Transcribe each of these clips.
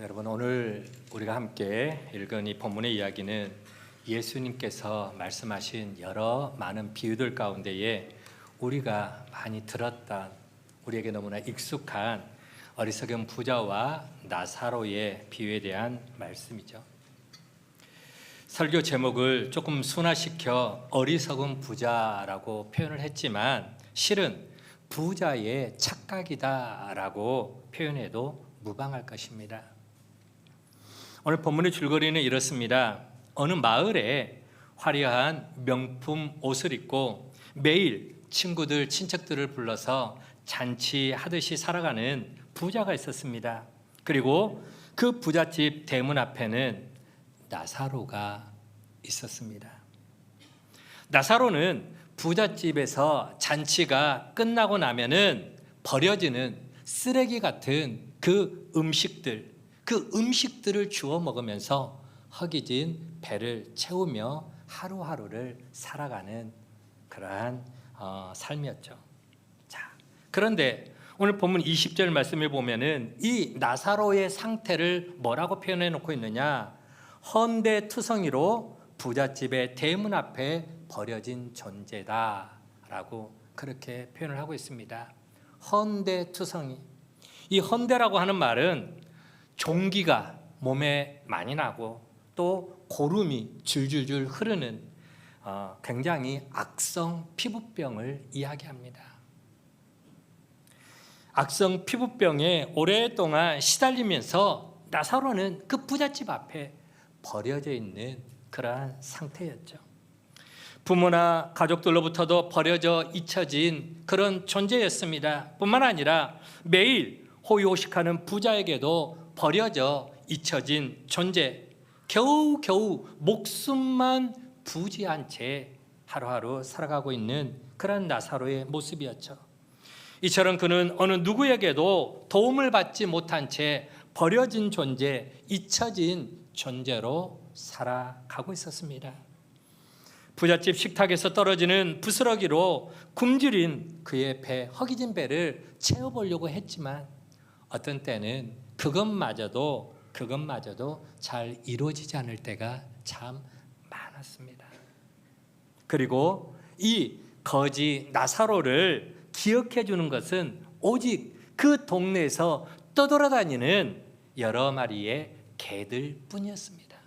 여러분, 오늘 우리가 함께 읽은 이 본문의 이야기는 예수님께서 말씀하신 여러 많은 비유들 가운데에 우리가 많이 들었던, 우리에게 너무나 익숙한 어리석은 부자와 나사로의 비유에 대한 말씀이죠. 설교 제목을 조금 순화시켜 어리석은 부자라고 표현을 했지만 실은 부자의 착각이다라고 표현해도 무방할 것입니다. 오늘 본문의 줄거리는 이렇습니다. 어느 마을에 화려한 명품 옷을 입고 매일 친구들, 친척들을 불러서 잔치하듯이 살아가는 부자가 있었습니다. 그리고 그 부잣집 대문 앞에는 나사로가 있었습니다. 나사로는 부잣집에서 잔치가 끝나고 나면은 버려지는 쓰레기 같은 그 음식들을 주워 먹으면서 허기진 배를 채우며 하루하루를 살아가는 그러한 삶이었죠. 자, 그런데 오늘 본문 20절 말씀을 보면은 이 나사로의 상태를 뭐라고 표현해 놓고 있느냐? 헌데투성이로 부잣집의 대문 앞에 버려진 존재다라고 그렇게 표현을 하고 있습니다. 헌데투성이. 이 헌데라고 하는 말은 종기가 몸에 많이 나고 또 고름이 줄줄줄 흐르는 굉장히 악성 피부병을 이야기합니다. 악성 피부병에 오랫동안 시달리면서 나사로는 그 부잣집 앞에 버려져 있는 그러한 상태였죠. 부모나 가족들로부터도 버려져 잊혀진 그런 존재였습니다. 뿐만 아니라 매일 호의호식하는 부자에게도 버려져 잊혀진 존재, 겨우겨우 목숨만 부지한 채 하루하루 살아가고 있는 그런 나사로의 모습이었죠. 이처럼 그는 어느 누구에게도 도움을 받지 못한 채 버려진 존재, 잊혀진 존재로 살아가고 있었습니다. 부잣집 식탁에서 떨어지는 부스러기로 굶주린 그의 배, 허기진 배를 채워보려고 했지만 어떤 때는 그것마저도 잘 이루어지지 않을 때가 참 많았습니다. 그리고 이 거지 나사로를 기억해 주는 것은 오직 그 동네에서 떠돌아다니는 여러 마리의 개들 뿐이었습니다.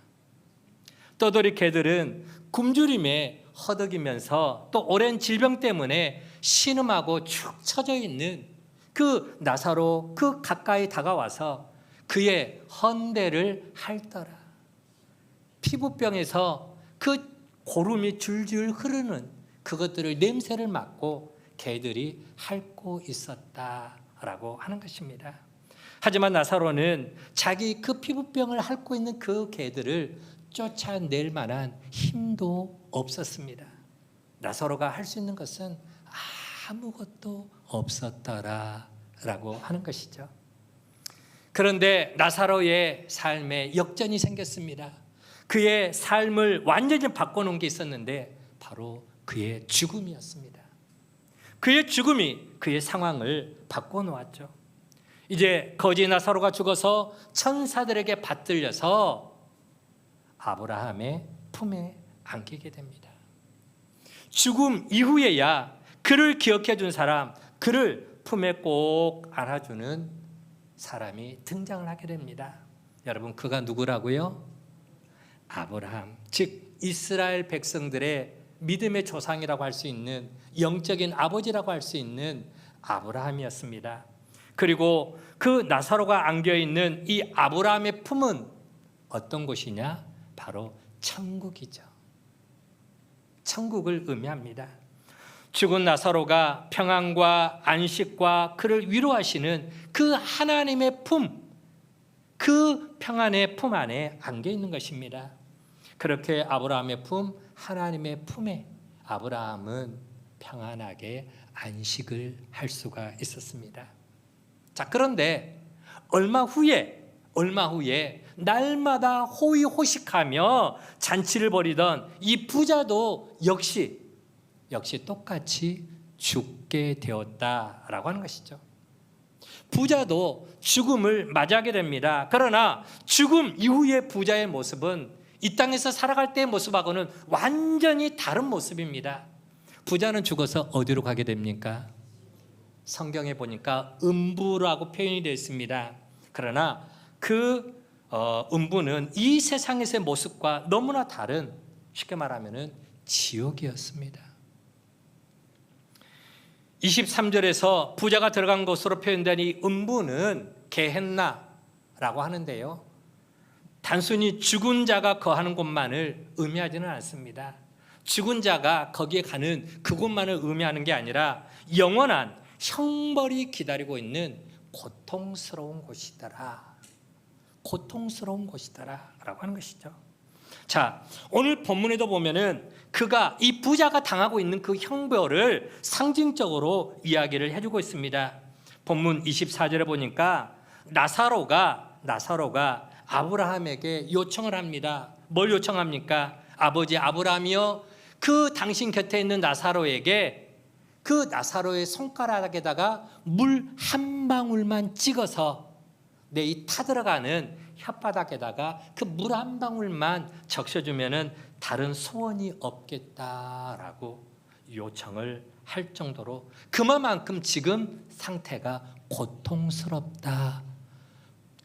떠돌이 개들은 굶주림에 허덕이면서 또 오랜 질병 때문에 신음하고 축 처져 있는 그 나사로 그 가까이 다가와서 그의 헌대를 핥더라. 피부병에서 그 고름이 줄줄 흐르는 그것들을 냄새를 맡고 개들이 핥고 있었다라고 하는 것입니다. 하지만 나사로는 자기 그 피부병을 핥고 있는 그 개들을 쫓아낼 만한 힘도 없었습니다. 나사로가 할 수 있는 것은 아무것도 없었더라라고 하는 것이죠. 그런데 나사로의 삶에 역전이 생겼습니다. 그의 삶을 완전히 바꿔놓은 게 있었는데 바로 그의 죽음이었습니다. 그의 죽음이 그의 상황을 바꿔놓았죠. 이제 거지 나사로가 죽어서 천사들에게 받들려서 아브라함의 품에 안기게 됩니다. 죽음 이후에야 그를 기억해 준 사람, 그를 품에 꼭 안아주는 사람이 등장을 하게 됩니다. 여러분, 그가 누구라고요? 아브라함, 즉 이스라엘 백성들의 믿음의 조상이라고 할 수 있는, 영적인 아버지라고 할 수 있는 아브라함이었습니다. 그리고 그 나사로가 안겨있는 이 아브라함의 품은 어떤 곳이냐? 바로 천국이죠. 천국을 의미합니다. 죽은 나사로가 평안과 안식과 그를 위로하시는 그 하나님의 품, 그 평안의 품 안에 안겨 있는 것입니다. 그렇게 아브라함의 품, 하나님의 품에 아브라함은 평안하게 안식을 할 수가 있었습니다. 자, 그런데 얼마 후에 날마다 호의호식하며 잔치를 벌이던 이 부자도 역시 똑같이 죽게 되었다라고 하는 것이죠. 부자도 죽음을 맞이하게 됩니다. 그러나 죽음 이후의 부자의 모습은 이 땅에서 살아갈 때의 모습하고는 완전히 다른 모습입니다. 부자는 죽어서 어디로 가게 됩니까? 성경에 보니까 음부라고 표현이 되어 있습니다. 그러나 그 음부는 이 세상에서의 모습과 너무나 다른, 쉽게 말하면 지옥이었습니다. 23절에서 부자가 들어간 곳으로 표현된 이 음부는 게헨나라고 하는데요, 단순히 죽은 자가 거하는 곳만을 의미하지는 않습니다. 죽은 자가 거기에 가는 그곳만을 의미하는 게 아니라 영원한 형벌이 기다리고 있는 고통스러운 곳이더라. 고통스러운 곳이더라 라고 하는 것이죠. 자, 오늘 본문에도 보면은 그가, 이 부자가 당하고 있는 그 형벌을 상징적으로 이야기를 해주고 있습니다. 본문 24절에 보니까 나사로가 아브라함에게 요청을 합니다. 뭘 요청합니까? 아버지 아브라함이여, 그 당신 곁에 있는 나사로에게 그 나사로의 손가락에다가 물 한 방울만 찍어서 내 이 타들어가는 혓바닥에다가 그 물 한 방울만 적셔주면은 다른 소원이 없겠다라고 요청을 할 정도로 그만큼 지금 상태가 고통스럽다,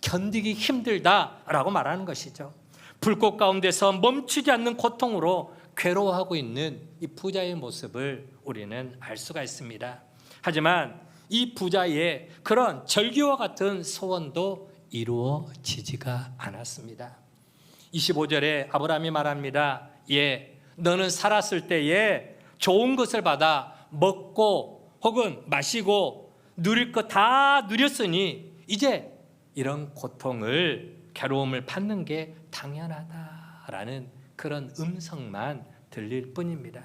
견디기 힘들다라고 말하는 것이죠. 불꽃 가운데서 멈추지 않는 고통으로 괴로워하고 있는 이 부자의 모습을 우리는 알 수가 있습니다. 하지만 이 부자의 그런 절기와 같은 소원도 이루어지지가 않았습니다. 25절에 아브라함이 말합니다. 너는 살았을 때에 좋은 것을 받아 먹고 혹은 마시고 누릴 것 다 누렸으니 이제 이런 고통을, 괴로움을 받는 게 당연하다라는 그런 음성만 들릴 뿐입니다.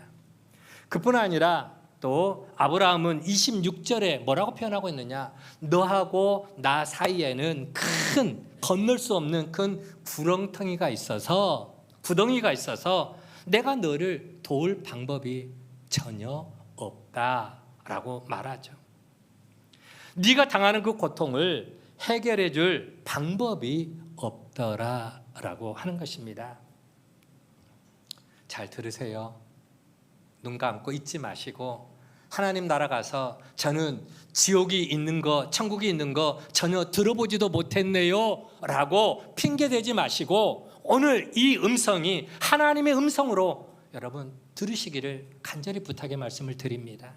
그뿐 아니라 또 아브라함은 26절에 뭐라고 표현하고 있느냐? 너하고 나 사이에는 큰, 건널 수 없는 큰 구렁텅이가 있어서, 구덩이가 있어서 내가 너를 도울 방법이 전혀 없다라고 말하죠. 네가 당하는 그 고통을 해결해 줄 방법이 없더라라고 하는 것입니다. 잘 들으세요. 눈 감고 잊지 마시고 하나님 나라 가서 저는 지옥이 있는 거, 천국이 있는 거 전혀 들어보지도 못했네요 라고 핑계대지 마시고 오늘 이 음성이 하나님의 음성으로 여러분 들으시기를 간절히 부탁의 말씀을 드립니다.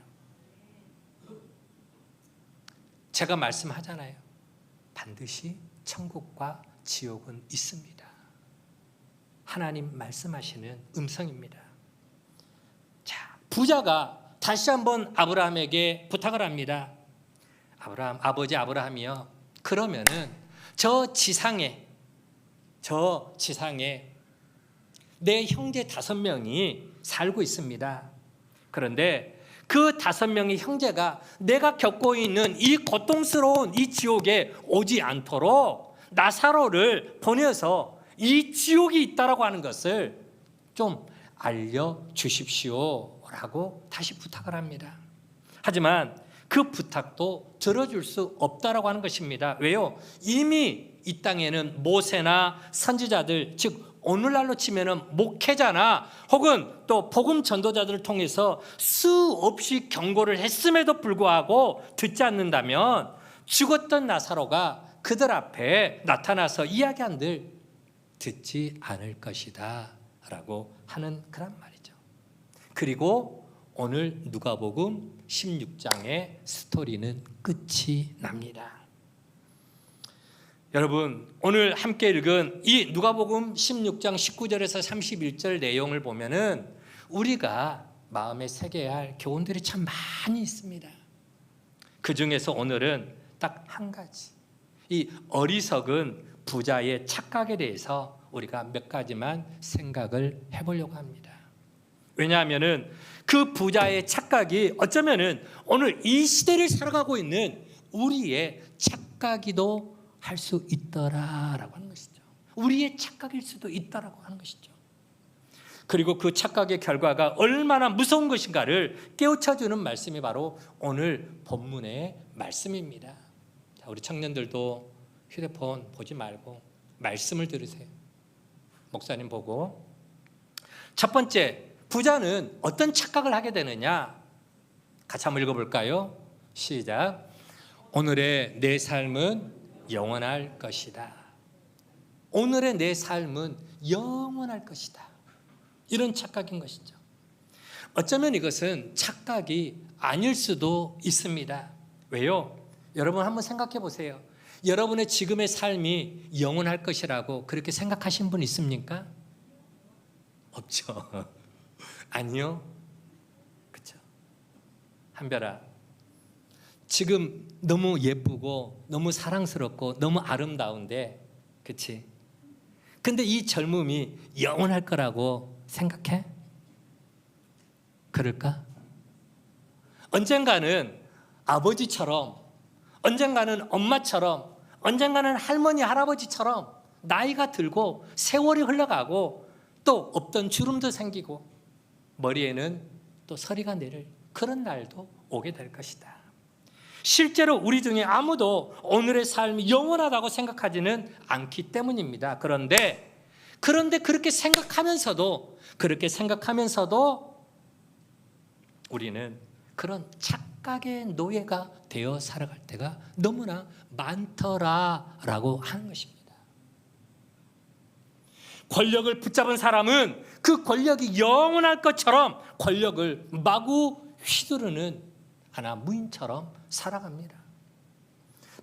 제가 말씀하잖아요. 반드시 천국과 지옥은 있습니다. 하나님 말씀하시는 음성입니다. 자, 부자가 다시 한번 아브라함에게 부탁을 합니다. 아브라함, 아버지 아브라함이요, 그러면은 저 지상에 내 형제 5명이 살고 있습니다. 그런데 그 5명의 형제가 내가 겪고 있는 이 고통스러운 이 지옥에 오지 않도록 나사로를 보내서 이 지옥이 있다라고 하는 것을 좀 알려주십시오 라고 다시 부탁을 합니다. 하지만 그 부탁도 들어줄 수 없다라고 하는 것입니다. 왜요? 이미 이 땅에는 모세나 선지자들, 즉 오늘날로 치면은 목회자나 혹은 또 복음 전도자들을 통해서 수없이 경고를 했음에도 불구하고 듣지 않는다면 죽었던 나사로가 그들 앞에 나타나서 이야기한들 듣지 않을 것이다 라고 하는 그런 말이죠. 그리고 오늘 누가복음 16장의 스토리는 끝이 납니다. 여러분, 오늘 함께 읽은 이 누가복음 16장 19절에서 31절 내용을 보면은 우리가 마음에 새겨야 할 교훈들이 참 많이 있습니다. 그 중에서 오늘은 딱 한 가지, 이 어리석은 부자의 착각에 대해서 우리가 몇 가지만 생각을 해보려고 합니다. 왜냐하면은 그 부자의 착각이 어쩌면은 오늘 이 시대를 살아가고 있는 우리의 착각이도 할 수 있더라라고 하는 것이죠. 우리의 착각일 수도 있다라고 하는 것이죠. 그리고 그 착각의 결과가 얼마나 무서운 것인가를 깨우쳐주는 말씀이 바로 오늘 본문의 말씀입니다. 우리 청년들도 휴대폰 보지 말고 말씀을 들으세요. 목사님 보고. 첫 번째, 부자는 어떤 착각을 하게 되느냐? 같이 한번 읽어볼까요? 시작. 오늘의 내 삶은 영원할 것이다. 오늘의 내 삶은 영원할 것이다. 이런 착각인 것이죠. 어쩌면 이것은 착각이 아닐 수도 있습니다. 왜요? 여러분 한번 생각해 보세요. 여러분의 지금의 삶이 영원할 것이라고 그렇게 생각하신 분 있습니까? 없죠. 아니요. 그렇죠. 한별아, 지금 너무 예쁘고 너무 사랑스럽고 너무 아름다운데, 그렇지? 근데 이 젊음이 영원할 거라고 생각해? 그럴까? 언젠가는 아버지처럼, 언젠가는 엄마처럼, 언젠가는 할머니, 할아버지처럼 나이가 들고 세월이 흘러가고 또 없던 주름도 생기고 머리에는 또 서리가 내릴 그런 날도 오게 될 것이다. 실제로 우리 중에 아무도 오늘의 삶이 영원하다고 생각하지는 않기 때문입니다. 그런데 그렇게 생각하면서도 우리는 그런 착각의 노예가 되어 살아갈 때가 너무나 많더라라고 하는 것입니다. 권력을 붙잡은 사람은 그 권력이 영원할 것처럼 권력을 마구 휘두르는 하나 무인처럼 살아갑니다.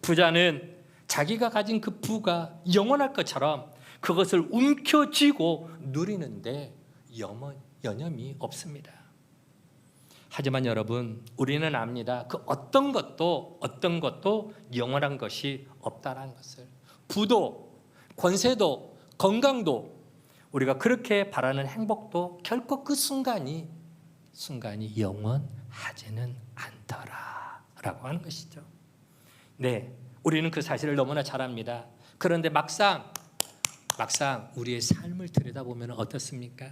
부자는 자기가 가진 그 부가 영원할 것처럼 그것을 움켜쥐고 누리는데 여념이 없습니다. 하지만 여러분, 우리는 압니다. 그 어떤 것도 영원한 것이 없다는 것을. 부도, 권세도, 건강도, 우리가 그렇게 바라는 행복도 결코 그 순간이 영원하지는 않더라라고 하는 것이죠. 네, 우리는 그 사실을 너무나 잘 압니다. 그런데 막상 우리의 삶을 들여다보면 어떻습니까?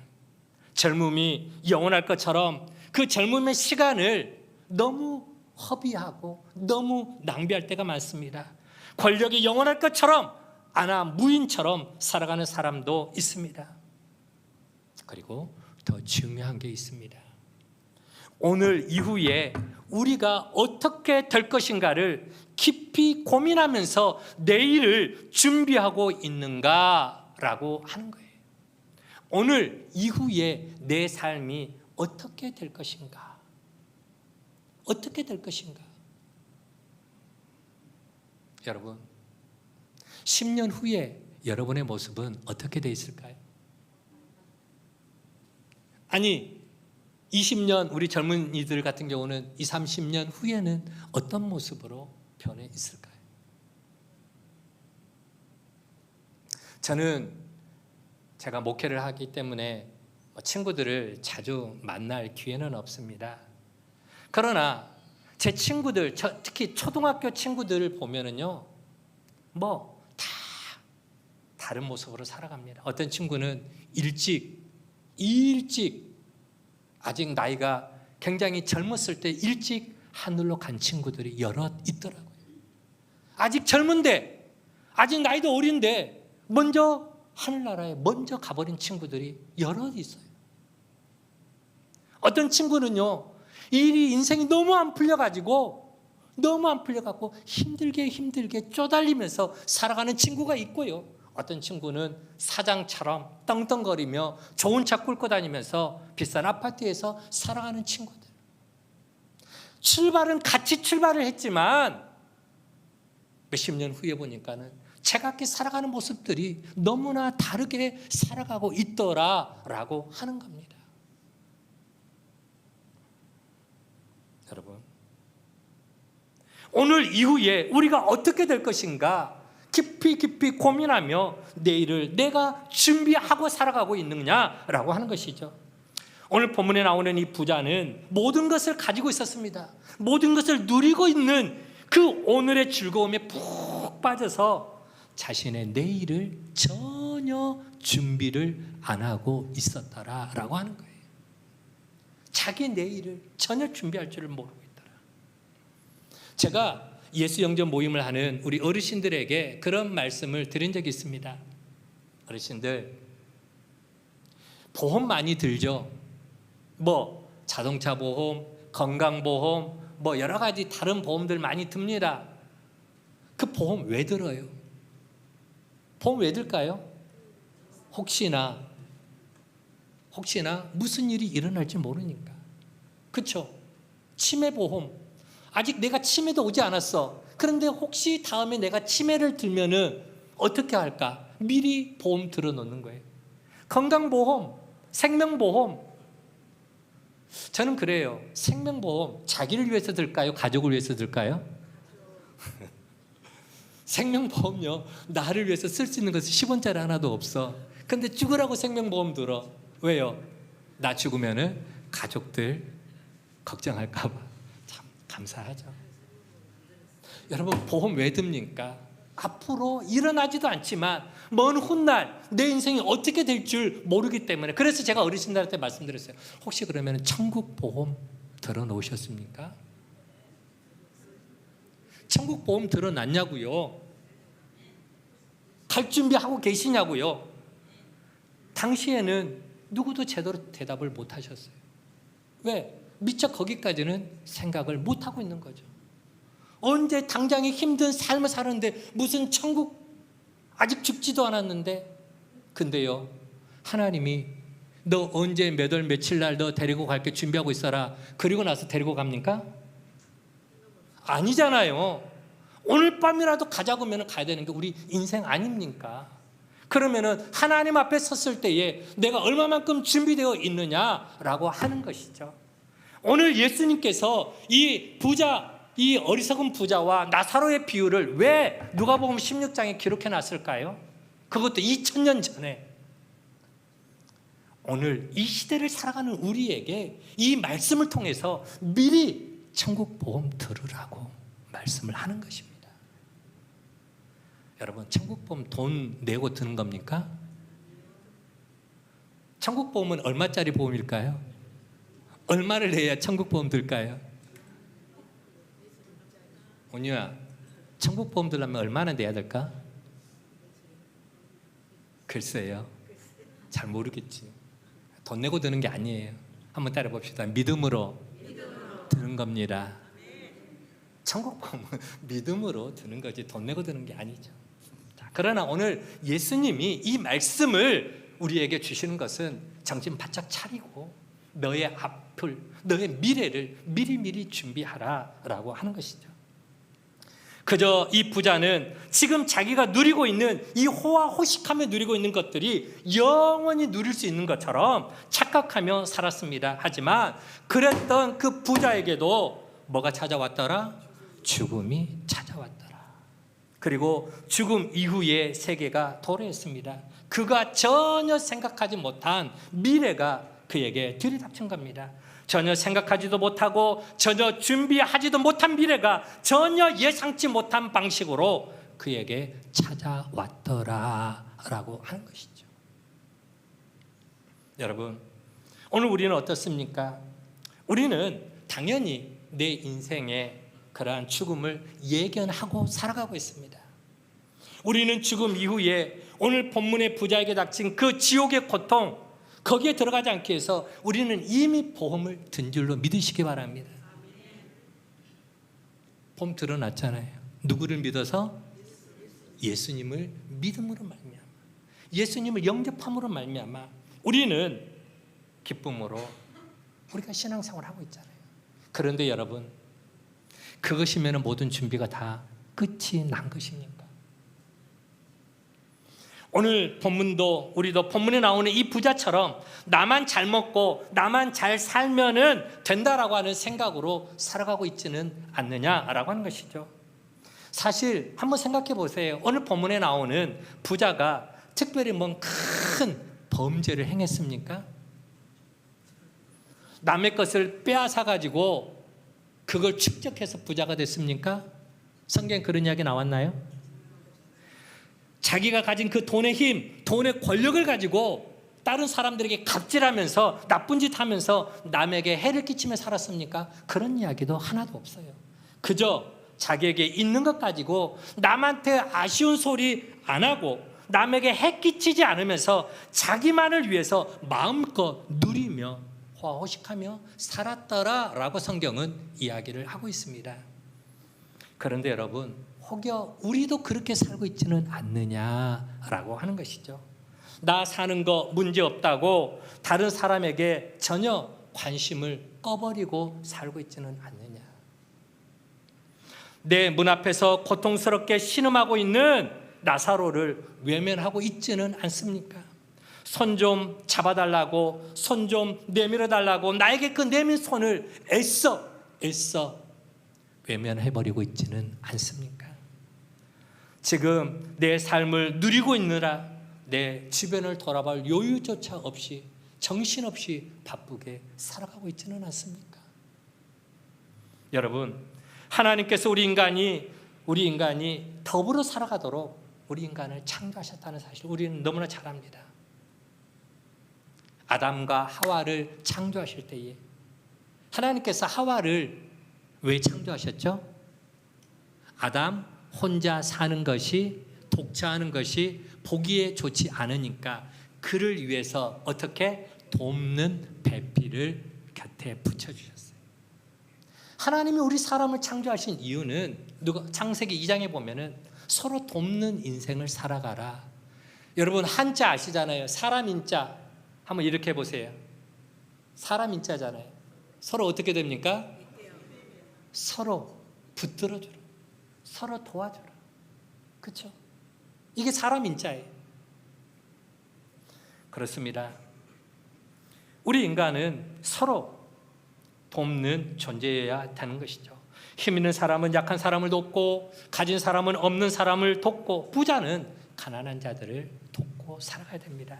젊음이 영원할 것처럼 그 젊음의 시간을 너무 허비하고 너무 낭비할 때가 많습니다. 권력이 영원할 것처럼 아나 무인처럼 살아가는 사람도 있습니다. 그리고 더 중요한 게 있습니다. 오늘 이후에 우리가 어떻게 될 것인가를 깊이 고민하면서 내일을 준비하고 있는가라고 하는 거예요. 오늘 이후에 내 삶이 어떻게 될 것인가? 어떻게 될 것인가? 여러분, 10년 후에 여러분의 모습은 어떻게 돼 있을까요? 아니, 20년 우리 젊은이들 같은 경우는 20, 30년 후에는 어떤 모습으로 변해 있을까요? 저는 제가 목회를 하기 때문에 친구들을 자주 만날 기회는 없습니다. 그러나 제 친구들, 특히 초등학교 친구들을 보면은요, 다 다른 모습으로 살아갑니다. 어떤 친구는 일찍 아직 나이가 굉장히 젊었을 때 일찍 하늘로 간 친구들이 여럿 있더라고요. 아직 젊은데, 아직 나이도 어린데 먼저 하늘나라에 먼저 가버린 친구들이 여럿 있어요. 어떤 친구는요, 인생이 너무 안 풀려가지고 힘들게 쪼달리면서 살아가는 친구가 있고요. 어떤 친구는 사장처럼 떵떵거리며 좋은 차 끌고 다니면서 비싼 아파트에서 살아가는 친구들. 같이 출발을 했지만 몇십 년 후에 보니까는 제각기 살아가는 모습들이 너무나 다르게 살아가고 있더라라고 하는 겁니다. 여러분, 오늘 이후에 우리가 어떻게 될 것인가 깊이 고민하며 내일을 내가 준비하고 살아가고 있느냐라고 하는 것이죠. 오늘 본문에 나오는 이 부자는 모든 것을 가지고 있었습니다. 모든 것을 누리고 있는 그 오늘의 즐거움에 푹 빠져서 자신의 내일을 전혀 준비를 안 하고 있었다라고 하는 거예요. 자기 내일을 전혀 준비할 줄을 모르고 있더라. 제가 예수 영접 모임을 하는 우리 어르신들에게 그런 말씀을 드린 적이 있습니다. 어르신들, 보험 많이 들죠? 뭐 자동차 보험, 건강보험, 뭐 여러 가지 다른 보험들 많이 듭니다. 그 보험 왜 들어요? 보험 왜 들까요? 혹시나 무슨 일이 일어날지 모르니까. 그렇죠? 치매보험, 아직 내가 치매도 오지 않았어. 그런데 혹시 다음에 내가 치매를 들면은 어떻게 할까? 미리 보험 들어놓는 거예요. 건강보험, 생명보험. 저는 그래요. 생명보험 자기를 위해서 들까요? 가족을 위해서 들까요? 생명보험요, 나를 위해서 쓸 수 있는 것은 10원짜리 하나도 없어. 근데 죽으라고 생명보험 들어. 왜요? 나 죽으면은 가족들 걱정할까 봐. 참 감사하죠. 여러분, 보험 왜 듭니까? 앞으로 일어나지도 않지만 먼 훗날 내 인생이 어떻게 될 줄 모르기 때문에. 그래서 제가 어르신들한테 말씀드렸어요. 혹시 그러면 천국 보험 들어놓으셨습니까? 천국 보험 들어놨냐고요? 갈 준비하고 계시냐고요? 당시에는 누구도 제대로 대답을 못 하셨어요. 왜? 미처 거기까지는 생각을 못 하고 있는 거죠. 언제 당장에 힘든 삶을 사는데 무슨 천국, 아직 죽지도 않았는데. 근데요, 하나님이 너 언제 몇 월 며칠 날 너 데리고 갈게 준비하고 있어라, 그리고 나서 데리고 갑니까? 아니잖아요. 오늘 밤이라도 가자고 하면 가야 되는 게 우리 인생 아닙니까? 그러면은 하나님 앞에 섰을 때에 내가 얼마만큼 준비되어 있느냐라고 하는 것이죠. 오늘 예수님께서 이 어리석은 부자와 나사로의 비유를 왜 누가복음 16장에 기록해 놨을까요? 그것도 2000년 전에. 오늘 이 시대를 살아가는 우리에게 이 말씀을 통해서 미리 천국 보험 들으라고 말씀을 하는 것입니다. 여러분, 천국 보험 돈 내고 드는 겁니까? 천국 보험은 얼마짜리 보험일까요? 얼마를 내야 천국 보험 들까요? 온유야, 천국 보험 들려면 얼마나 내야 될까? 글쎄요, 잘 모르겠지. 돈 내고 드는 게 아니에요. 한번 따라 봅시다. 믿음으로 드는 겁니다. 천국 보험은 믿음으로 드는 거지 돈 내고 드는 게 아니죠. 그러나 오늘 예수님이 이 말씀을 우리에게 주시는 것은 정신 바짝 차리고 너의 앞을, 너의 미래를 미리미리 준비하라라고 하는 것이죠. 그저 이 부자는 지금 자기가 누리고 있는 이 호화호식하며 누리고 있는 것들이 영원히 누릴 수 있는 것처럼 착각하며 살았습니다. 하지만 그랬던 그 부자에게도 뭐가 찾아왔더라? 죽음이 찾아왔더라. 그리고 죽음 이후의 세계가 도래했습니다. 그가 전혀 생각하지 못한 미래가 그에게 들이닥친 겁니다. 전혀 생각하지도 못하고 전혀 준비하지도 못한 미래가 전혀 예상치 못한 방식으로 그에게 찾아왔더라라고 하는 것이죠. 여러분, 오늘 우리는 어떻습니까? 우리는 당연히 내 인생에 그러한 죽음을 예견하고 살아가고 있습니다. 우리는 죽음 이후에 오늘 본문의 부자에게 닥친 그 지옥의 고통, 거기에 들어가지 않기 위해서 우리는 이미 보험을 든 줄로 믿으시기 바랍니다. 보험 들어놨잖아요. 누구를 믿어서? 예수님을 믿음으로 말미암아, 예수님을 영접함으로 말미암아 우리는 기쁨으로 우리가 신앙생활을 하고 있잖아요. 그런데 여러분, 그것이면 모든 준비가 다 끝이 난 것입니까? 오늘 본문도 우리도 본문에 나오는 이 부자처럼 나만 잘 먹고 나만 잘 살면은 된다라고 하는 생각으로 살아가고 있지는 않느냐라고 하는 것이죠. 사실 한번 생각해 보세요. 오늘 본문에 나오는 부자가 특별히 뭔 큰 범죄를 행했습니까? 남의 것을 빼앗아 가지고 그걸 축적해서 부자가 됐습니까? 성경에 그런 이야기 나왔나요? 자기가 가진 그 돈의 힘, 돈의 권력을 가지고 다른 사람들에게 갑질하면서 나쁜 짓 하면서 남에게 해를 끼치며 살았습니까? 그런 이야기도 하나도 없어요. 그저 자기에게 있는 것 가지고 남한테 아쉬운 소리 안 하고 남에게 해 끼치지 않으면서 자기만을 위해서 마음껏 누리며 호식하며 살았더라라고 성경은 이야기를 하고 있습니다. 그런데 여러분, 혹여 우리도 그렇게 살고 있지는 않느냐라고 하는 것이죠. 나 사는 거 문제 없다고 다른 사람에게 전혀 관심을 꺼버리고 살고 있지는 않느냐. 내 문 앞에서 고통스럽게 신음하고 있는 나사로를 외면하고 있지는 않습니까? 손 좀 잡아달라고, 손 좀 내밀어달라고 나에게 그 내민 손을 애써 외면해버리고 있지는 않습니까? 지금 내 삶을 누리고 있느라 내 주변을 돌아볼 여유조차 없이 정신없이 바쁘게 살아가고 있지는 않습니까? 여러분, 하나님께서 우리 인간이 더불어 살아가도록 우리 인간을 창조하셨다는 사실 우리는 너무나 잘 압니다. 아담과 하와를 창조하실 때에 하나님께서 하와를 왜 창조하셨죠? 아담 혼자 사는 것이, 독처하는 것이 보기에 좋지 않으니까 그를 위해서 어떻게 돕는 배필을 곁에 붙여주셨어요. 하나님이 우리 사람을 창조하신 이유는 창세기 2장에 보면은 서로 돕는 인생을 살아가라. 여러분, 한자 아시잖아요. 사람 인자 한번 이렇게 해보세요. 사람 인자잖아요. 서로 어떻게 됩니까? 서로 붙들어주라, 서로 도와주라. 그렇죠? 이게 사람 인자예요. 그렇습니다. 우리 인간은 서로 돕는 존재여야 되는 것이죠. 힘 있는 사람은 약한 사람을 돕고, 가진 사람은 없는 사람을 돕고, 부자는 가난한 자들을 돕고 살아가야 됩니다.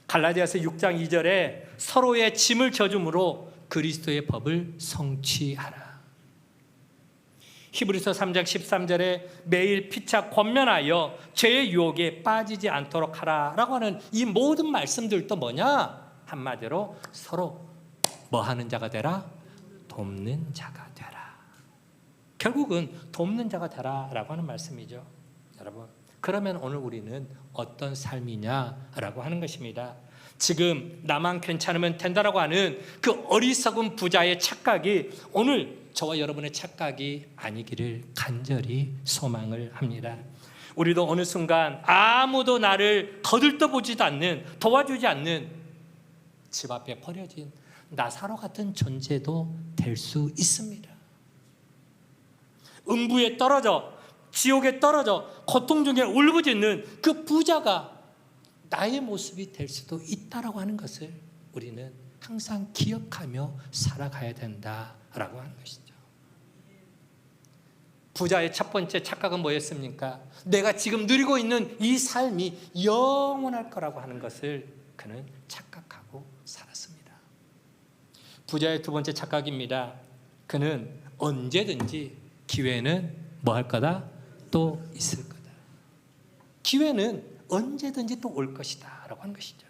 갈라디아서 6장 2절에 서로의 짐을 져줌으로 그리스도의 법을 성취하라. 히브리서 3장 13절에 매일 피차 권면하여 죄의 유혹에 빠지지 않도록 하라라고 하는 이 모든 말씀들도 뭐냐? 한마디로 서로 뭐 하는 자가 되라? 돕는 자가 되라. 결국은 돕는 자가 되라라고 하는 말씀이죠. 여러분, 그러면 오늘 우리는 어떤 삶이냐라고 하는 것입니다. 지금 나만 괜찮으면 된다라고 하는 그 어리석은 부자의 착각이 오늘 저와 여러분의 착각이 아니기를 간절히 소망을 합니다. 우리도 어느 순간 아무도 나를 거들떠보지도 않는, 도와주지 않는 집 앞에 버려진 나사로 같은 존재도 될 수 있습니다. 음부에 떨어져, 지옥에 떨어져 고통 중에 울부짖는 그 부자가 나의 모습이 될 수도 있다라고 하는 것을 우리는 항상 기억하며 살아가야 된다라고 하는 것이죠. 부자의 첫 번째 착각은 뭐였습니까? 내가 지금 누리고 있는 이 삶이 영원할 거라고 하는 것을 그는 착각하고 살았습니다. 부자의 두 번째 착각입니다. 그는 언제든지 기회는 뭐 할 거다? 또 있을 거다. 기회는 언제든지 또 올 것이다 라고 하는 것이죠.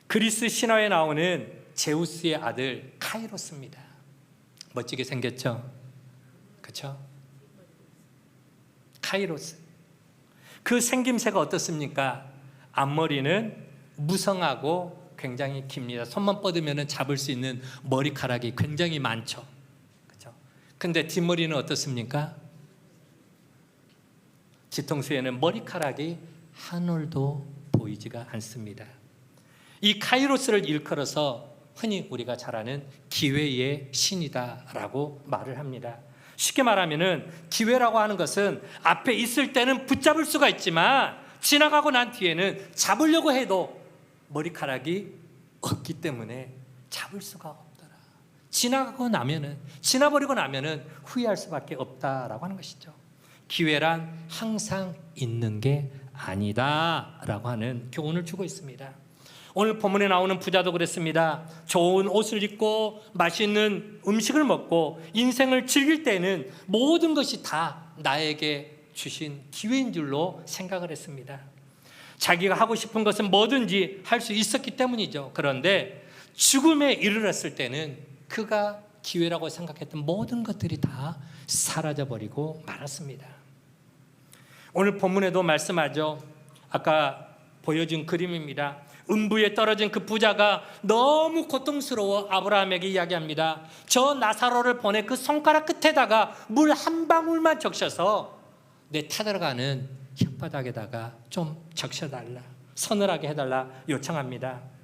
그리스 신화에 나오는 제우스의 아들 카이로스입니다. 멋지게 생겼죠? 그렇죠? 카이로스. 그 생김새가 어떻습니까? 앞머리는 무성하고 굉장히 깁니다. 손만 뻗으면 잡을 수 있는 머리카락이 굉장히 많죠. 그렇죠? 근데 뒷머리는 어떻습니까? 뒤통수에는 머리카락이 한 올도 보이지가 않습니다. 이 카이로스를 일컬어서 흔히 우리가 잘 아는 기회의 신이다라고 말을 합니다. 쉽게 말하면은 기회라고 하는 것은 앞에 있을 때는 붙잡을 수가 있지만 지나가고 난 뒤에는 잡으려고 해도 머리카락이 없기 때문에 잡을 수가 없더라. 지나버리고 나면은 후회할 수밖에 없다라고 하는 것이죠. 기회란 항상 있는 게 아니다라고 하는 교훈을 주고 있습니다. 오늘 본문에 나오는 부자도 그랬습니다. 좋은 옷을 입고 맛있는 음식을 먹고 인생을 즐길 때는 모든 것이 다 나에게 주신 기회인 줄로 생각을 했습니다. 자기가 하고 싶은 것은 뭐든지 할 수 있었기 때문이죠. 그런데 죽음에 이르렀을 때는 그가 기회라고 생각했던 모든 것들이 다 사라져버리고 말았습니다. 오늘 본문에도 말씀하죠. 아까 보여준 그림입니다. 음부에 떨어진 그 부자가 너무 고통스러워 아브라함에게 이야기합니다. 저 나사로를 보내 그 손가락 끝에다가 물 한 방울만 적셔서 내 타들어가는 혓바닥에다가 좀 적셔달라, 서늘하게 해달라 요청합니다.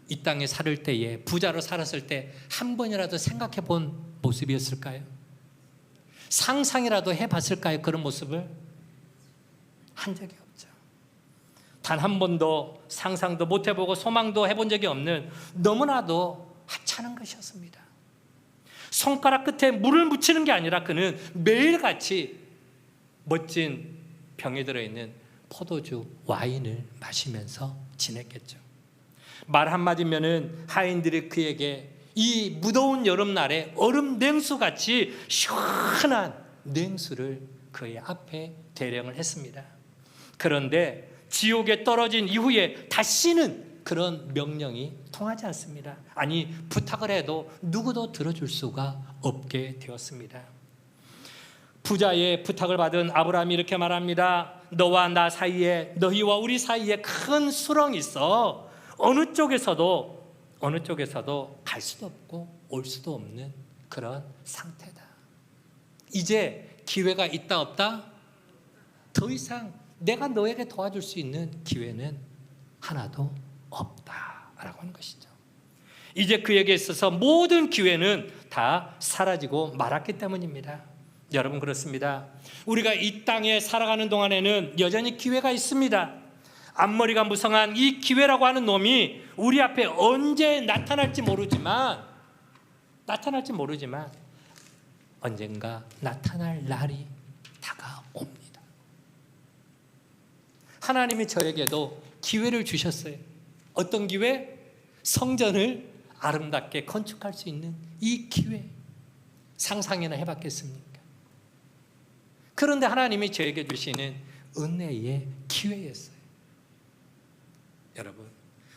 이 땅에 살을 때에, 부자로 살았을 때 한 번이라도 생각해 본 모습이었을까요? 상상이라도 해봤을까요? 그런 모습을? 한 적이 없죠. 단 한 번도 상상도 못 해보고 소망도 해본 적이 없는 너무나도 하찮은 것이었습니다. 손가락 끝에 물을 묻히는 게 아니라 그는 매일같이 멋진 병에 들어있는 포도주, 와인을 마시면서 지냈겠죠. 말 한마디면은 하인들이 그에게 이 무더운 여름날에 얼음 냉수같이 시원한 냉수를 그의 앞에 대령을 했습니다. 그런데 지옥에 떨어진 이후에 다시는 그런 명령이 통하지 않습니다. 아니, 부탁을 해도 누구도 들어줄 수가 없게 되었습니다. 부자의 부탁을 받은 아브라함이 이렇게 말합니다. 너와 나 사이에, 너희와 우리 사이에 큰 수렁이 있어. 어느 쪽에서도 갈 수도 없고 올 수도 없는 그런 상태다. 이제 기회가 있다 없다? 더 이상 내가 너에게 도와줄 수 있는 기회는 하나도 없다라고 하는 것이죠. 이제 그에게 있어서 모든 기회는 다 사라지고 말았기 때문입니다. 여러분, 그렇습니다. 우리가 이 땅에 살아가는 동안에는 여전히 기회가 있습니다. 앞머리가 무성한 이 기회라고 하는 놈이 우리 앞에 언제 나타날지 모르지만 언젠가 나타날 날이 다가옵니다. 하나님이 저에게도 기회를 주셨어요. 어떤 기회? 성전을 아름답게 건축할 수 있는 이 기회. 상상이나 해봤겠습니까? 그런데 하나님이 저에게 주시는 은혜의 기회였어요. 여러분,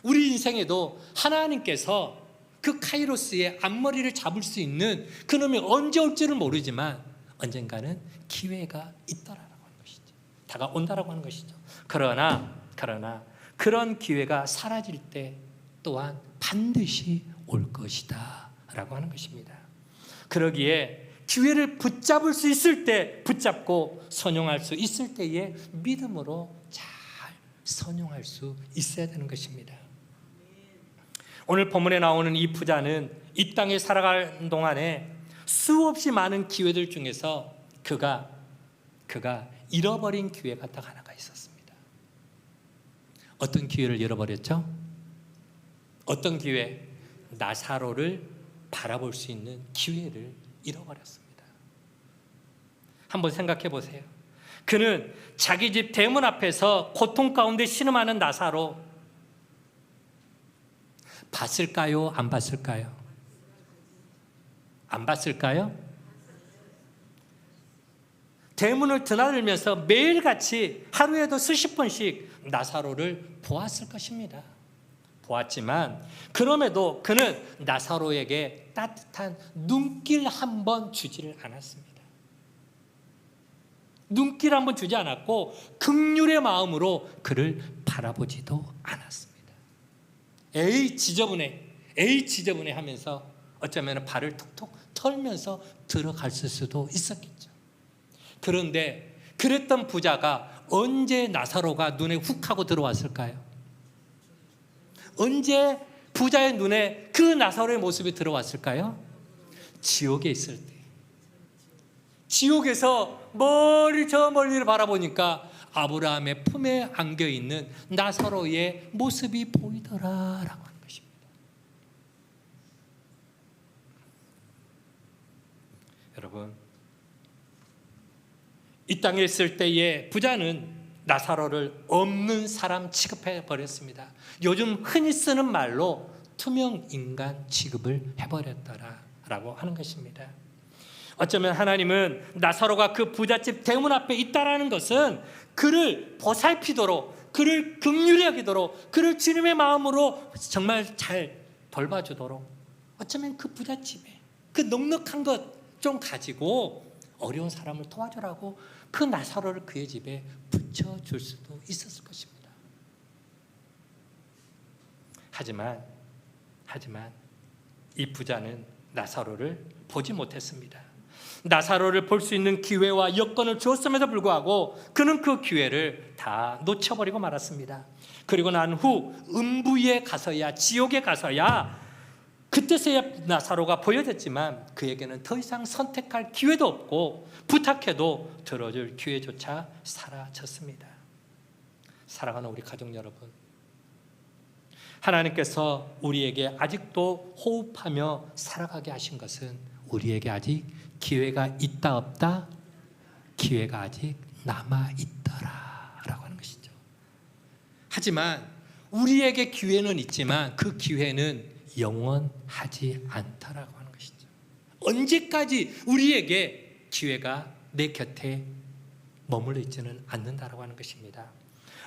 우리 인생에도 하나님께서 그 카이로스의 앞머리를 잡을 수 있는 그놈이 언제 올지를 모르지만 언젠가는 기회가 있다라고 하는 것이죠. 다가온다라고 하는 것이죠. 그러나 그런 기회가 사라질 때 또한 반드시 올 것이다 라고 하는 것입니다. 그러기에 기회를 붙잡을 수 있을 때 붙잡고 선용할 수 있을 때에 믿음으로 잘 선용할 수 있어야 되는 것입니다. 오늘 본문에 나오는 이 부자는 이 땅에 살아가는 동안에 수없이 많은 기회들 중에서 그가 잃어버린 기회가 딱 하나가 있었습니다. 어떤 기회를 잃어버렸죠? 어떤 기회? 나사로를 바라볼 수 있는 기회를 잃어버렸습니다. 한번 생각해 보세요. 그는 자기 집 대문 앞에서 고통 가운데 신음하는 나사로 봤을까요? 안 봤을까요? 안 봤을까요? 대문을 드나들면서 매일같이 하루에도 수십 번씩 나사로를 보았을 것입니다. 보았지만 그럼에도 그는 나사로에게 따뜻한 눈길 한 번 주지를 않았습니다. 눈길 한 번 주지 않았고 긍휼의 마음으로 그를 바라보지도 않았습니다. 에이 지저분해 하면서 어쩌면 발을 톡톡 털면서 들어갔을 수도 있었겠죠. 그런데 그랬던 부자가 언제 나사로가 눈에 훅 하고 들어왔을까요? 언제 부자의 눈에 그 나사로의 모습이 들어왔을까요? 지옥에 있을 때. 지옥에서 저 멀리를 바라보니까 아브라함의 품에 안겨있는 나사로의 모습이 보이더라라고 하는 것입니다. 여러분, 이 땅에 있을 때의 부자는 나사로를 없는 사람 취급해 버렸습니다. 요즘 흔히 쓰는 말로 투명 인간 취급을 해버렸다라고 하는 것입니다. 어쩌면 하나님은 나사로가 그 부잣집 대문 앞에 있다라는 것은 그를 보살피도록, 그를 긍휼히 여기도록, 그를 주님의 마음으로 정말 잘 돌봐주도록, 어쩌면 그 부잣집에 그 넉넉한 것 좀 가지고 어려운 사람을 도와주라고 그 나사로를 그의 집에 붙여줄 수도 있었을 것입니다. 하지만 이 부자는 나사로를 보지 못했습니다. 나사로를 볼 수 있는 기회와 여건을 주었음에도 불구하고 그는 그 기회를 다 놓쳐버리고 말았습니다. 그리고 난 후 음부에 가서야, 지옥에 가서야, 그때서야 나사로가 보여졌지만 그에게는 더 이상 선택할 기회도 없고 부탁해도 들어줄 기회조차 사라졌습니다. 사랑하는 우리 가족 여러분, 하나님께서 우리에게 아직도 호흡하며 살아가게 하신 것은 우리에게 아직 기회가 있다 없다? 기회가 아직 남아있더라 라고 하는 것이죠. 하지만 우리에게 기회는 있지만 그 기회는 영원하지 않다라고 하는 것이죠. 언제까지 우리에게 기회가 내 곁에 머물러 있지는 않는다라고 하는 것입니다.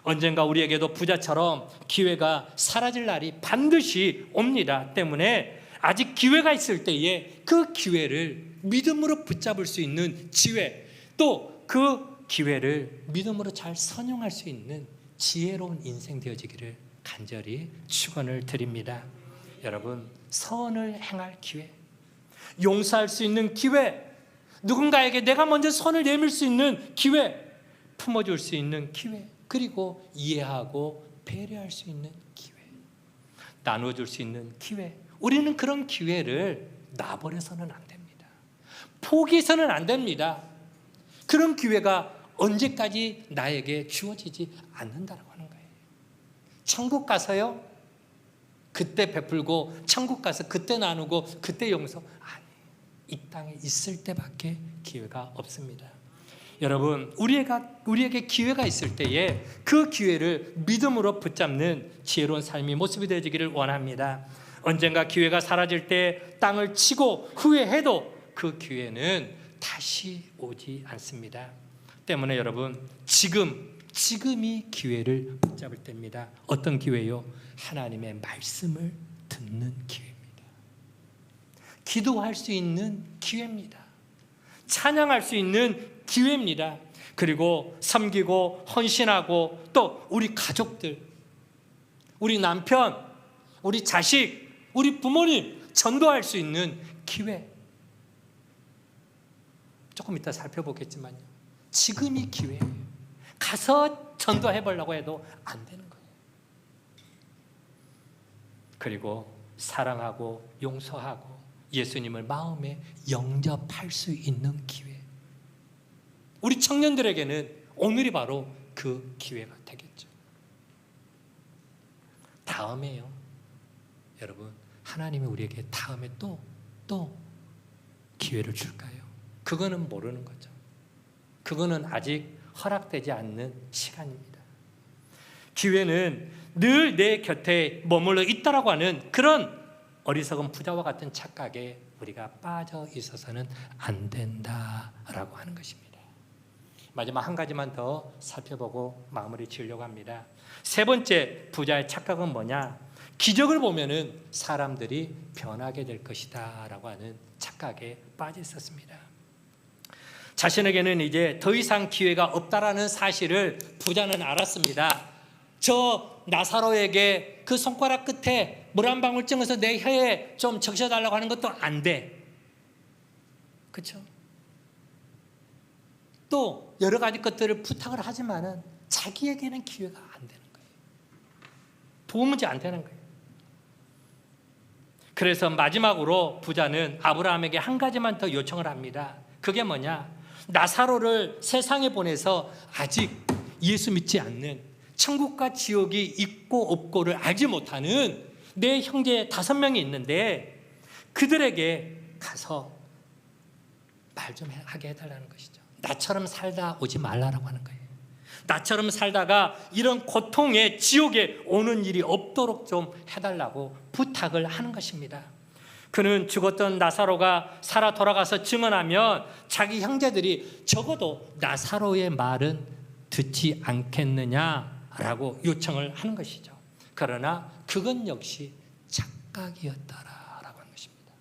언젠가 우리에게도 부자처럼 기회가 사라질 날이 반드시 옵니다. 때문에 아직 기회가 있을 때에 그 기회를 믿음으로 붙잡을 수 있는 지혜, 또 그 기회를 믿음으로 잘 선용할 수 있는 지혜로운 인생 되어지기를 간절히 축원을 드립니다. 여러분, 선을 행할 기회, 용서할 수 있는 기회, 누군가에게 내가 먼저 손을 내밀 수 있는 기회, 품어줄 수 있는 기회, 그리고 이해하고 배려할 수 있는 기회, 나눠줄 수 있는 기회. 우리는 그런 기회를 놔버려서는 안 됩니다. 포기해서는 안 됩니다. 그런 기회가 언제까지 나에게 주어지지 않는다고 하는 거예요. 천국 가서요, 그때 베풀고 천국 가서 그때 나누고 그때 용서, 아니, 이 땅에 있을 때밖에 기회가 없습니다. 여러분, 우리에게 기회가 있을 때에 그 기회를 믿음으로 붙잡는 지혜로운 삶이 모습이 되어지기를 원합니다. 언젠가 기회가 사라질 때 땅을 치고 후회해도 그 기회는 다시 오지 않습니다. 때문에 여러분, 지금이 기회를 붙잡을 때입니다. 어떤 기회요? 하나님의 말씀을 듣는 기회입니다. 기도할 수 있는 기회입니다. 찬양할 수 있는 기회입니다. 그리고 섬기고 헌신하고 또 우리 가족들, 우리 남편, 우리 자식, 우리 부모님 전도할 수 있는 기회. 조금 이따 살펴보겠지만요, 지금이 기회예요. 가서 전도해보려고 해도 안 되는 거예요. 그리고 사랑하고 용서하고 예수님을 마음에 영접할 수 있는 기회. 우리 청년들에게는 오늘이 바로 그 기회가 되겠죠. 다음에요, 여러분, 하나님이 우리에게 다음에 또 기회를 줄까요? 그거는 모르는 거죠. 그거는 아직 허락되지 않는 시간입니다. 기회는 늘 내 곁에 머물러 있다라고 하는 그런 어리석은 부자와 같은 착각에 우리가 빠져 있어서는 안 된다라고 하는 것입니다. 마지막 한 가지만 더 살펴보고 마무리 지으려고 합니다. 세 번째 부자의 착각은 뭐냐? 기적을 보면은 사람들이 변하게 될 것이다 라고 하는 착각에 빠져 있었습니다. 자신에게는 이제 더 이상 기회가 없다라는 사실을 부자는 알았습니다. 저 나사로에게 그 손가락 끝에 물 한 방울 찍어서 내 혀에 좀 적셔달라고 하는 것도 안 돼. 그렇죠? 또 여러 가지 것들을 부탁을 하지만은 자기에게는 기회가 안 되는 거예요. 도무지 안 되는 거예요. 그래서 마지막으로 부자는 아브라함에게 한 가지만 더 요청을 합니다. 그게 뭐냐? 나사로를 세상에 보내서 아직 예수 믿지 않는, 천국과 지옥이 있고 없고를 알지 못하는 내 형제 5명이 있는데 그들에게 가서 말 좀 하게 해달라는 것이죠. 나처럼 살다 오지 말라라고 하는 거예요. 나처럼 살다가 이런 고통의 지옥에 오는 일이 없도록 좀 해달라고 부탁을 하는 것입니다. 그는 죽었던 나사로가 살아 돌아가서 증언하면 자기 형제들이 적어도 나사로의 말은 듣지 않겠느냐라고 요청을 하는 것이죠. 그러나 그건 역시 착각이었다라고 하는 것입니다.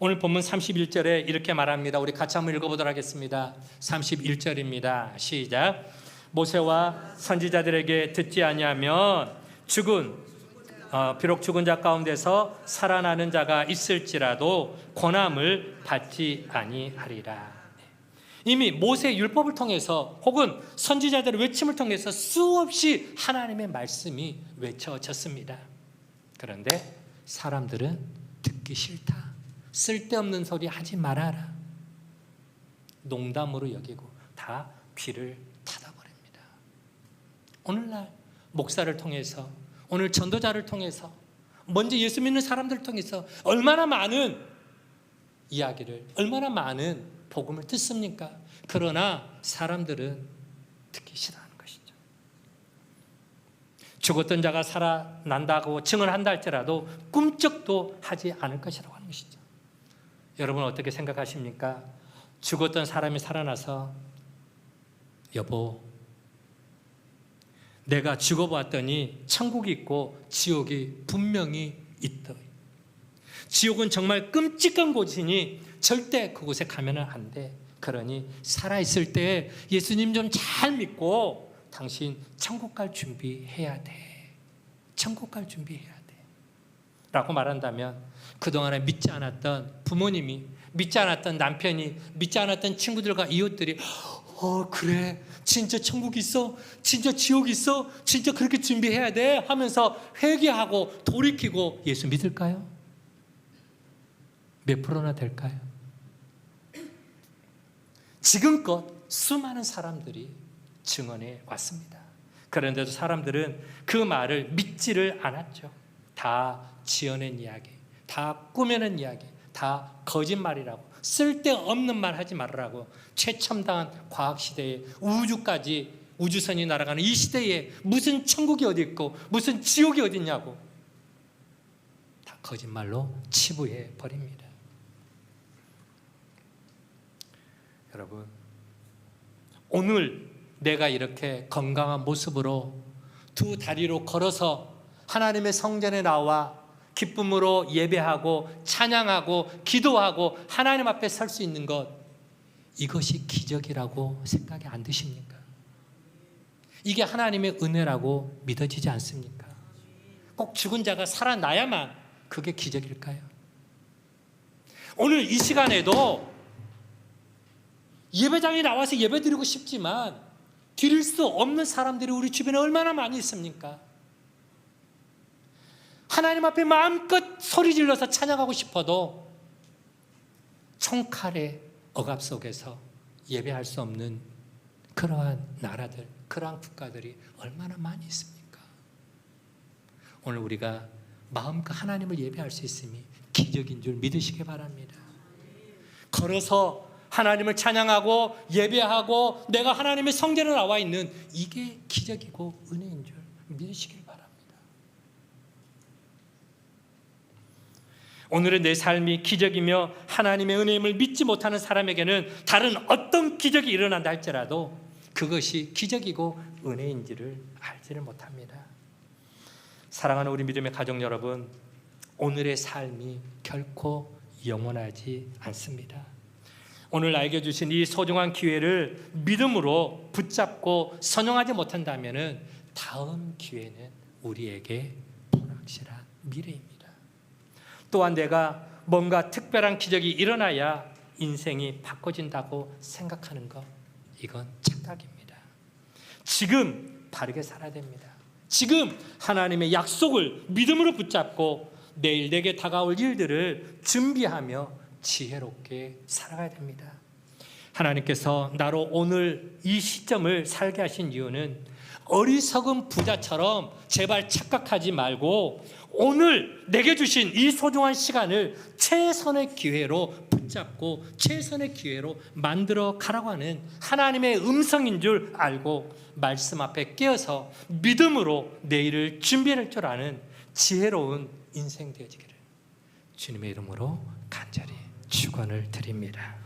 오늘 본문 31절에 이렇게 말합니다. 우리 같이 한번 읽어보도록 하겠습니다. 31절입니다. 시작. 모세와 선지자들에게 듣지 아니하면 비록 죽은 자 가운데서 살아나는 자가 있을지라도 권함을 받지 아니하리라. 이미 모세의 율법을 통해서 혹은 선지자들의 외침을 통해서 수없이 하나님의 말씀이 외쳐졌습니다. 그런데 사람들은 듣기 싫다. 쓸데없는 소리 하지 말아라. 농담으로 여기고 다 귀를 닫아버립니다. 오늘날 목사를 통해서, 오늘 전도자를 통해서, 먼저 예수 믿는 사람들을 통해서 얼마나 많은 이야기를, 얼마나 많은 복음을 듣습니까? 그러나 사람들은 듣기 싫어하는 것이죠. 죽었던 자가 살아난다고 증언한다 할지라도 꿈쩍도 하지 않을 것이라고 하는 것이죠. 여러분 어떻게 생각하십니까? 죽었던 사람이 살아나서 여보, 내가 죽어봤더니 천국이 있고 지옥이 분명히 있다. 지옥은 정말 끔찍한 곳이니 절대 그곳에 가면 안 돼. 그러니 살아있을 때 예수님 좀 잘 믿고 당신 천국 갈 준비해야 돼. 천국 갈 준비해야 돼. 라고 말한다면 그동안에 믿지 않았던 부모님이, 믿지 않았던 남편이, 믿지 않았던 친구들과 이웃들이 그래, 진짜 천국 있어? 진짜 지옥 있어? 진짜 그렇게 준비해야 돼? 하면서 회개하고 돌이키고 예수 믿을까요? 몇 프로나 될까요? 지금껏 수많은 사람들이 증언해 왔습니다. 그런데도 사람들은 그 말을 믿지를 않았죠. 다 지어낸 이야기, 다 꾸며낸 이야기, 다 거짓말이라고, 쓸데없는 말 하지 말으라고, 최첨단 과학시대에 우주선이 날아가는 이 시대에 무슨 천국이 어디 있고 무슨 지옥이 어디 있냐고 다 거짓말로 치부해 버립니다. 여러분, 오늘 내가 이렇게 건강한 모습으로 두 다리로 걸어서 하나님의 성전에 나와 기쁨으로 예배하고 찬양하고 기도하고 하나님 앞에 설 수 있는 것, 이것이 기적이라고 생각이 안 드십니까? 이게 하나님의 은혜라고 믿어지지 않습니까? 꼭 죽은 자가 살아나야만 그게 기적일까요? 오늘 이 시간에도 예배장에 나와서 예배드리고 싶지만 드릴 수 없는 사람들이 우리 주변에 얼마나 많이 있습니까? 하나님 앞에 마음껏 소리 질러서 찬양하고 싶어도 총칼의 억압 속에서 예배할 수 없는 그러한 나라들, 그러한 국가들이 얼마나 많이 있습니까? 오늘 우리가 마음껏 하나님을 예배할 수 있음이 기적인 줄 믿으시기 바랍니다. 걸어서 하나님을 찬양하고 예배하고 내가 하나님의 성전에 나와 있는 이게 기적이고 은혜인 줄 믿으시길 바랍니다. 오늘의 내 삶이 기적이며 하나님의 은혜임을 믿지 못하는 사람에게는 다른 어떤 기적이 일어난다 할지라도 그것이 기적이고 은혜인지를 알지를 못합니다. 사랑하는 우리 믿음의 가족 여러분, 오늘의 삶이 결코 영원하지 않습니다. 오늘 나에게 주신 이 소중한 기회를 믿음으로 붙잡고 선용하지 못한다면 다음 기회는 우리에게 불확실한 미래입니다. 또한 내가 뭔가 특별한 기적이 일어나야 인생이 바꿔진다고 생각하는 것, 이건 착각입니다. 지금 바르게 살아야 됩니다. 지금 하나님의 약속을 믿음으로 붙잡고 내일 내게 다가올 일들을 준비하며 지혜롭게 살아가야 됩니다. 하나님께서 나로 오늘 이 시점을 살게 하신 이유는 어리석은 부자처럼 제발 착각하지 말고 오늘 내게 주신 이 소중한 시간을 최선의 기회로 붙잡고 최선의 기회로 만들어 가라고 하는 하나님의 음성인 줄 알고 말씀 앞에 깨어서 믿음으로 내일을 준비할 줄 아는 지혜로운 인생 되어지기를 주님의 이름으로 간절히 축원을 드립니다.